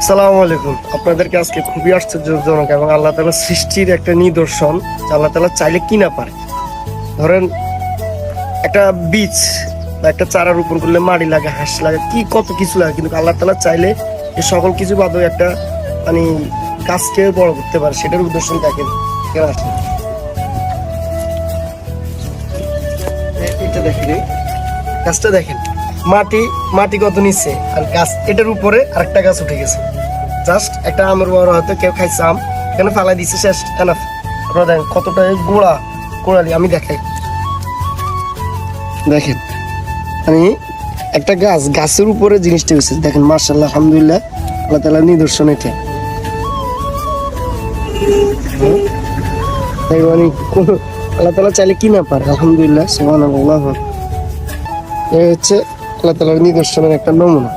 আসসালামু আলাইকুম। আপনাদেরকে আজকে খুবই আশ্চর্যজনক এবং আল্লাহ তাআলার সৃষ্টির একটা নিদর্শন যে আল্লাহ তাআলা চাইলে কি না পারে। ধরেন একটা বীজ বা একটা চারা রোপণ করলে মাটি লাগে, হাঁস লাগে, কি কত কিছু লাগে, কিন্তু আল্লাহ তাআলা চাইলে এই সকল কিছু বাদেও একটা মানে গাছকে বড় করতে পারে। সেটার নিদর্শন দেখেন। কেন আসেন এটা দেখেন, এই গাছটা দেখেন, মাটি মাটি কত নিচে আর গাছ এটার উপরে আরেকটা গাছ উঠে গেছে। জাস্ট একটা আমের বড় হয়তো কেউ খাইছে আম এখানে ফালাই দিচ্ছে, শেষ এনাফ। আপনারা দেখেন কতটা গোড়া গোড়ালি, আমি দেখাই দেখেন আমি একটা গাছের উপরে জিনিসটা হয়েছে দেখেন। মার্শাল্লাহ, আলহামদুলিল্লাহ, আল্লাহ তাআলার নিদর্শন এটা। মানে আল্লাহ তাআলা চাইলে কি না পারে। আলহামদুলিল্লাহ, সুবহানাল্লাহ। এই হচ্ছে আল্লাহ তাআলার নিদর্শনের একটা নমুনা।